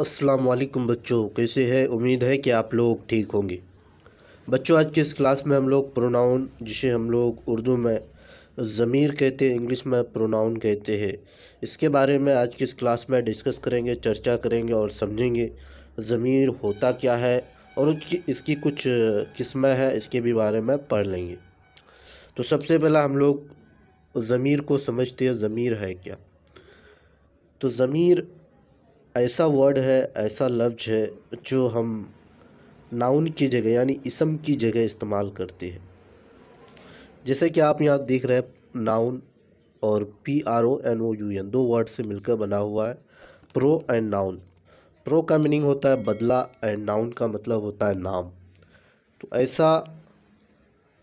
अस्सलाम वालेकुम बच्चों, कैसे हैं? उम्मीद है कि आप लोग ठीक होंगे। बच्चों, आज की इस क्लास में हम लोग प्रोनाउन, जिसे हम लोग उर्दू में ज़मीर कहते हैं, इंग्लिश में प्रोनाउन कहते हैं, इसके बारे में आज की इस क्लास में डिस्कस करेंगे, चर्चा करेंगे और समझेंगे ज़मीर होता क्या है और उसकी इसकी कुछ किस्में हैं, इसके भी बारे में पढ़ लेंगे। तो सबसे पहला हम लोग ज़मीर को समझते हैं। ज़मीर है क्या? तो ज़मीर ऐसा वर्ड है, ऐसा लफ्ज़ है जो हम नाउन की जगह यानी इसम की जगह इस्तेमाल करते हैं। जैसे कि आप यहाँ देख रहे हैं, नाउन और PRONOUN दो वर्ड से मिलकर बना हुआ है, प्रो एंड नाउन। प्रो का मीनिंग होता है बदला एंड नाउन का मतलब होता है नाम। तो ऐसा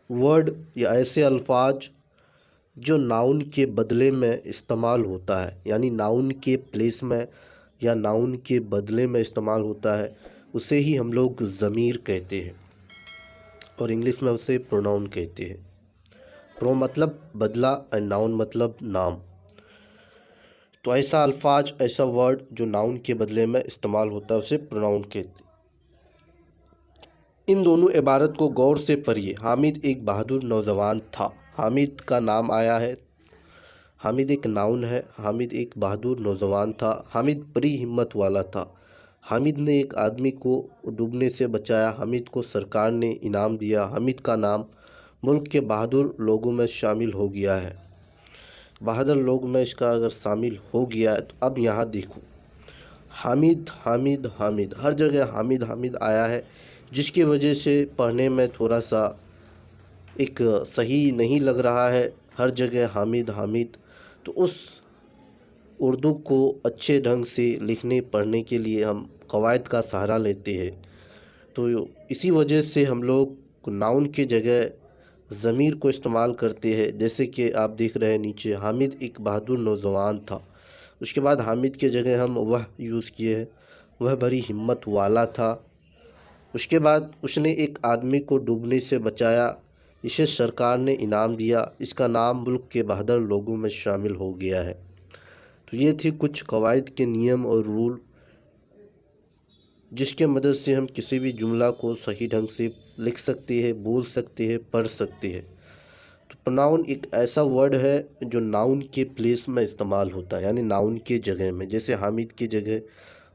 वर्ड या ऐसे अल्फाज जो नाउन के बदले में इस्तेमाल होता है, यानी नाउन के प्लेस में या नाउन के बदले में इस्तेमाल होता है, उसे ही हम लोग ज़मीर कहते हैं और इंग्लिश में उसे प्रोनाउन कहते हैं। प्रो मतलब बदला एंड नाउन मतलब नाम। तो ऐसा अल्फाज, ऐसा वर्ड जो नाउन के बदले में इस्तेमाल होता है, उसे प्रोनाउन कहते हैं। इन दोनों इबारत को गौर से पढ़िए। हामिद एक बहादुर नौजवान था। हामिद का नाम आया है। हामिद एक नाउन है। हामिद एक बहादुर नौजवान था। हामिद बड़ी हिम्मत वाला था। हामिद ने एक आदमी को डूबने से बचाया। हामिद को सरकार ने इनाम दिया। हामिद का नाम मुल्क के बहादुर लोगों में शामिल हो गया है। बहादुर लोग में इसका अगर शामिल हो गया है तो अब यहाँ देखो, हामिद हामिद हामिद, हर जगह हामिद हामिद आया है, जिसकी वजह से पढ़ने में थोड़ा सा एक सही नहीं लग रहा है। हर जगह हामिद हामिद। तो उस उर्दू को अच्छे ढंग से लिखने पढ़ने के लिए हम कवायद का सहारा लेते हैं। तो इसी वजह से हम लोग नाउन की जगह ज़मीर को इस्तेमाल करते हैं। जैसे कि आप देख रहे हैं नीचे, हामिद एक बहादुर नौजवान था। उसके बाद हामिद की जगह हम वह यूज़ किए हैं, वह बड़ी हिम्मत वाला था। उसके बाद उसने एक आदमी को डूबने से बचाया, इसे सरकार ने इनाम दिया, इसका नाम मुल्क के बहादुर लोगों में शामिल हो गया है। तो ये थी कुछ कवायद के नियम और रूल, जिसके मदद से हम किसी भी जुमला को सही ढंग से लिख सकते हैं, बोल सकते हैं, पढ़ सकते हैं। तो प्रोनाउन एक ऐसा वर्ड है जो नाउन के प्लेस में इस्तेमाल होता है, यानी नाउन के जगह में। जैसे हामिद की जगह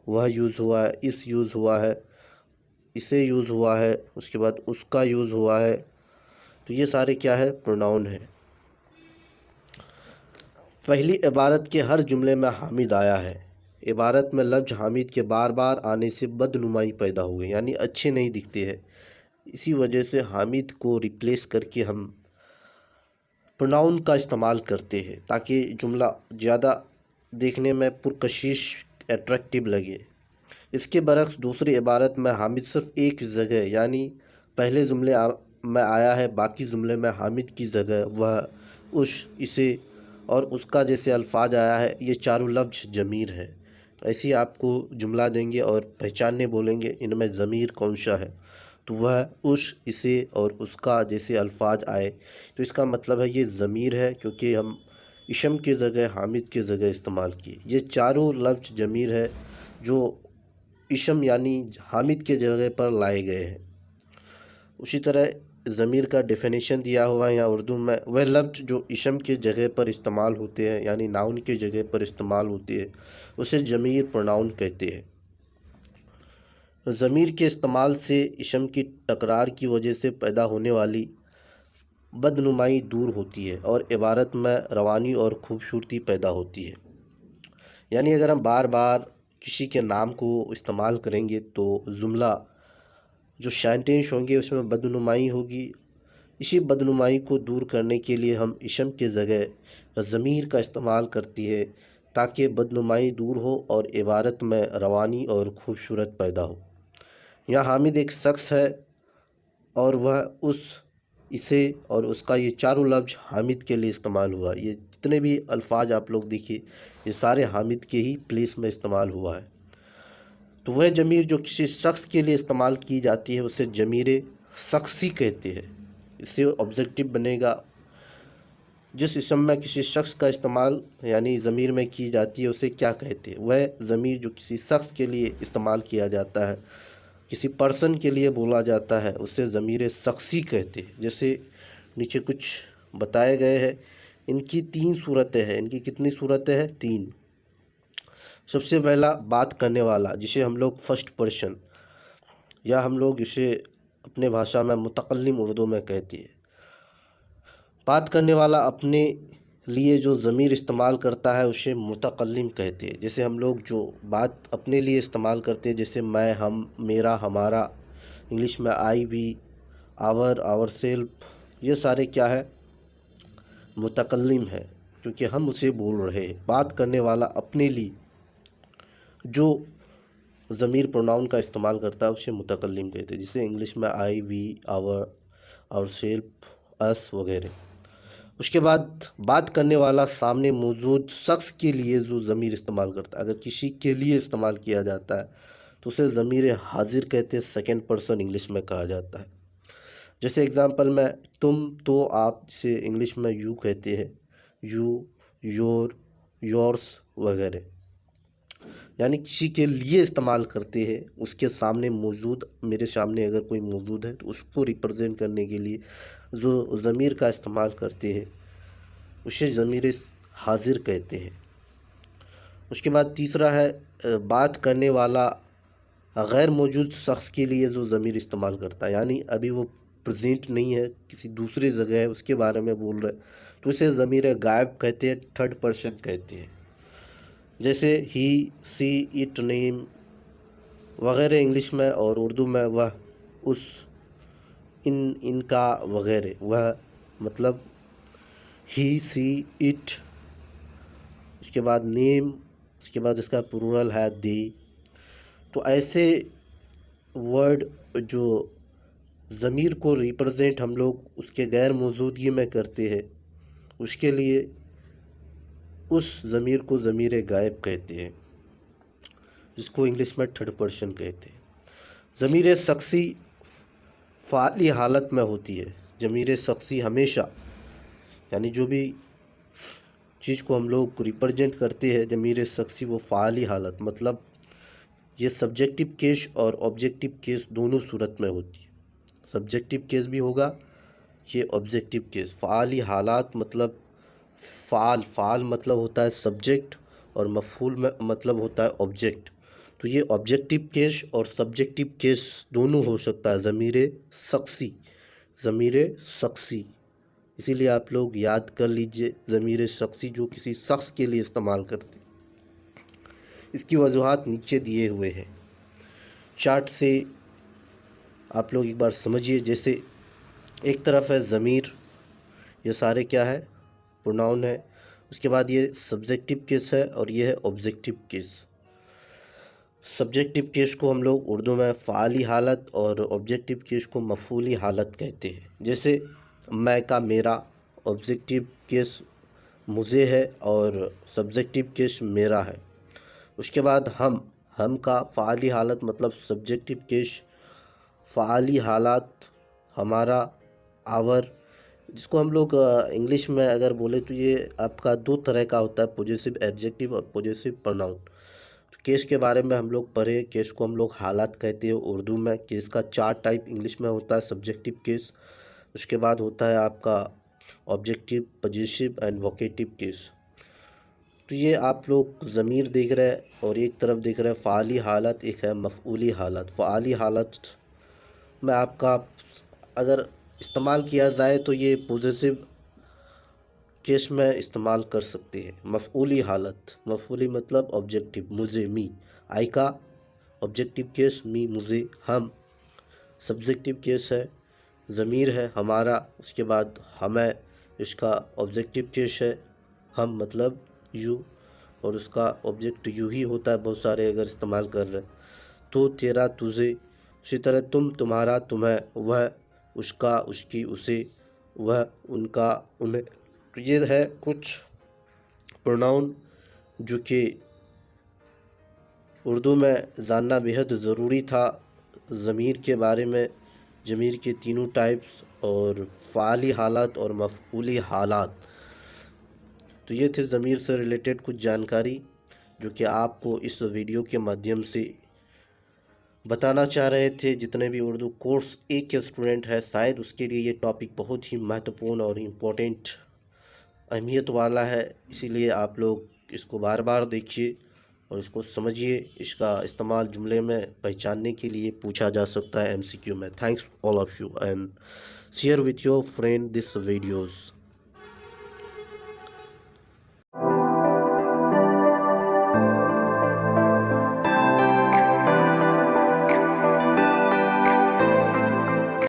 वह यूज़ हुआ है, इस यूज़ हुआ है, इसे यूज़ हुआ है, उसके बाद उसका यूज़ हुआ है। तो ये सारे क्या है? प्रोनाउन है। पहली इबारत के हर जुमले में हामिद आया है। इबारत में लफ्ज़ हामिद के बार बार आने से बदनुमाई पैदा हो गई, यानी अच्छे नहीं दिखते हैं। इसी वजह से हामिद को रिप्लेस करके हम प्रोनाउन का इस्तेमाल करते हैं, ताकि जुमला ज़्यादा देखने में पुरकशिश, अट्रैक्टिव लगे। इसके बरक्स दूसरी इबारत में हामिद सिर्फ एक जगह यानी पहले जुमले में आया है, बाकी जुमले में हामिद की जगह वह, उस, इसे और उसका जैसे अल्फाज आया है। ये चारों लफ्ज़ ज़मीर है। ऐसे ही आपको जुमला देंगे और पहचानने बोलेंगे इनमें ज़मीर कौन सा है, तो वह, उस, इसे और उसका जैसे अल्फाज आए तो इसका मतलब है ये ज़मीर है, क्योंकि हम इशम की जगह हामिद की जगह इस्तेमाल किए। ये चारों लफ्ज़ ज़मीर है जो इशम यानी हामिद के जगह पर लाए गए हैं। उसी तरह ज़मीर का डेफिनेशन दिया हुआ है यहाँ उर्दू में, वह लफ्ज़ जो इशम के जगह पर इस्तेमाल होते हैं, यानी नाउन के जगह पर इस्तेमाल होते हैं, उसे ज़मीर प्रोनाउन कहते हैं। ज़मीर के इस्तेमाल से इशम की तकरार की वजह से पैदा होने वाली बदनुमाई दूर होती है और इबारत में रवानी और खूबसूरती पैदा होती है। यानी अगर हम बार बार किसी के नाम को इस्तेमाल करेंगे तो जुमला जो सेंटेंस होंगे उसमें बदनुमाई होगी। इसी बदनुमाई को दूर करने के लिए हम इशम के जगह ज़मीर का इस्तेमाल करती है, ताकि बदनुमाई दूर हो और इबारत में रवानी और खूबसूरत पैदा हो। यहाँ हामिद एक शख्स है और वह, उस, इसे और उसका, ये चारों लफ्ज़ हामिद के लिए इस्तेमाल हुआ। ये जितने भी अल्फाज आप लोग देखिए, ये सारे हामिद के ही प्लेस में इस्तेमाल हुआ है। तो वह ज़मीर जो किसी शख्स के लिए इस्तेमाल की जाती है उसे ज़मीर शख्सी कहते हैं। इससे ऑब्जेक्टिव बनेगा, जिस इसम में किसी शख्स का इस्तेमाल यानी ज़मीर में की जाती है उसे क्या कहते हैं? वह ज़मीर जो किसी शख्स के लिए इस्तेमाल किया जाता है, किसी पर्सन के लिए बोला जाता है, उसे ज़मीर शख्सी कहते हैं। जैसे नीचे कुछ बताए गए हैं। इनकी 3 सूरतें हैं। इनकी कितनी सूरतें हैं? 3। सबसे पहला बात करने वाला, जिसे हम लोग फर्स्ट पर्सन या हम लोग इसे अपने भाषा में मुतकल्लिम उर्दू में कहती है। बात करने वाला अपने लिए जो ज़मीर इस्तेमाल करता है उसे मुतकल्लिम कहते हैं। जैसे हम लोग जो बात अपने लिए इस्तेमाल करते हैं, जैसे मैं, हम, मेरा, हमारा, इंग्लिश में आई, वी, आवर, आवर सेल्फ, ये सारे क्या है? मुतकल्लिम है, क्योंकि हम उसे बोल रहे हैं। बात करने वाला अपने लिए जो ज़मीर प्रोनाउन का इस्तेमाल करता है उसे मुतकल्लिम कहते हैं। जैसे इंग्लिश में आई, वी, आवर, आवर सेल्फ, अस वगैरह। उसके बाद बात करने वाला सामने मौजूद शख्स के लिए जो ज़मीर इस्तेमाल करता है। अगर किसी के लिए इस्तेमाल किया जाता है तो उसे ज़मीर हाजिर कहते हैं, सेकंड पर्सन इंग्लिश में कहा जाता है। जैसे एग्जांपल में तुम, तो, आप, से इंग्लिश में यू कहते हैं, यू, योर, योर्स वगैरह। यानी किसी के लिए इस्तेमाल करते हैं, उसके सामने मौजूद, मेरे सामने अगर कोई मौजूद है तो उसको रिप्रेजेंट करने के लिए जो ज़मीर का इस्तेमाल करते हैं उसे ज़मीर हाजिर कहते हैं। उसके बाद तीसरा है बात करने वाला गैर मौजूद शख्स के लिए जो ज़मीर इस्तेमाल करता है, यानी अभी वो प्रेजेंट नहीं है, किसी दूसरी जगह है, उसके बारे में बोल रहे तो उसे ज़मीर गायब कहते हैं, थर्ड पर्सन कहते हैं। जैसे ही, सी, इट, नेम वगैरह इंग्लिश में, और उर्दू में वह, उस, इन, इनका वगैरह। वह मतलब ही, सी, इट, उसके बाद नेम, उसके बाद इसका प्लूरल है दे। तो ऐसे वर्ड जो ज़मीर को रिप्रेजेंट हम लोग उसके गैर मौजूदगी में करते हैं, उसके लिए उस ज़मीर को ज़मीर गायब कहते हैं, जिसको इंग्लिश में थर्ड पर्सन कहते हैं। ज़मीर शख्सी फ़ाली हालत में होती है। ज़मीर शख्सी हमेशा, यानी जो भी चीज़ को हम लोग रिप्रेजेंट करते हैं ज़मीर शख्सी, वो फ़ाली हालत, मतलब ये सब्जेक्टिव केस और ऑब्जेक्टिव केस दोनों सूरत में होती है। सब्जेक्टिव केस भी होगा, ये ऑब्जेक्टिव केस। फ़ाली हालात मतलब फ़ाल मतलब होता है सब्जेक्ट, और मफ़ूल में मतलब होता है ऑब्जेक्ट। तो ये ऑब्जेक्टिव केस और सब्जेक्टिव केस दोनों हो सकता है ज़मीर शख्सी, ज़मीर शख्सी। इसीलिए आप लोग याद कर लीजिए, ज़मीर शख्सी जो किसी शख्स के लिए इस्तेमाल करते। इसकी वजूहात नीचे दिए हुए हैं, चार्ट से आप लोग एक बार समझिए। जैसे एक तरफ है ज़मीर, ये सारे क्या है? प्रोनाउन है। उसके बाद ये सब्जेक्टिव केस है और ये है ऑब्जेक्टिव केस। सब्जेक्टिव केस को हम लोग उर्दू में फ़ाली हालत और ऑब्जेक्टिव केस को मफ़ूली हालत कहते हैं। जैसे मैं का मेरा, ऑब्जेक्टिव केस मुझे है और सब्जेक्टिव केस मेरा है। उसके बाद हम का फ़ाली हालत मतलब सब्जेक्टिव केस, फ़ाली हालात हमारा, आवर, जिसको हम लोग इंग्लिश में अगर बोले तो ये आपका 2 तरह का होता है, पॉजेसिव एडजेक्टिव और पॉजेसिव प्रोनाउन। तो केस के बारे में हम लोग पढ़े, केस को हम लोग हालात कहते हैं उर्दू में। केस का 4 टाइप इंग्लिश में होता है, सब्जेक्टिव केस, उसके बाद होता है आपका objective, possessive and vocative case. तो ये आप लोग ज़मीर देख रहे हैं और एक तरफ देख रहे हैं फ़ाली हालत, एक है मफ़ऊली हालत। फ़ाली हालत में आपका अगर इस्तेमाल किया जाए तो ये पॉजिटिव केस में इस्तेमाल कर सकते हैं। मफ़ऊली हालत, मफ़ऊली मतलब ऑब्जेक्टिव, मुझे, मी, आई का ऑब्जेक्टिव केस, मी मुझे, हम सब्जेक्टिव केस है, ज़मीर है हमारा, उसके बाद हमें, इसका ऑब्जेक्टिव केस है, हम मतलब यू, और उसका ऑब्जेक्ट यू ही होता है बहुत सारे अगर इस्तेमाल कर रहे हैं। तो तेरा, तुझे, इसी तरह तुम, तुम्हारा, तुम्हें, वह, उसका, उसकी, उसे, वह, उनका, उन्हें। तो ये है कुछ प्रोनाउन जो कि उर्दू में जानना बेहद ज़रूरी था। ज़मीर के बारे में, ज़मीर के तीनों टाइप्स और फ़ाली हालात और मफ़ऊली हालात, तो ये थे ज़मीर से रिलेटेड कुछ जानकारी जो कि आपको इस वीडियो के माध्यम से बताना चाह रहे थे। जितने भी उर्दू कोर्स एक के स्टूडेंट है, शायद उसके लिए ये टॉपिक बहुत ही महत्वपूर्ण और इम्पोर्टेंट अहमियत वाला है, इसीलिए आप लोग इसको बार बार देखिए और इसको समझिए। इसका इस्तेमाल जुमले में पहचानने के लिए पूछा जा सकता है MCQ में। Thanks all of you and share with your friend this videos.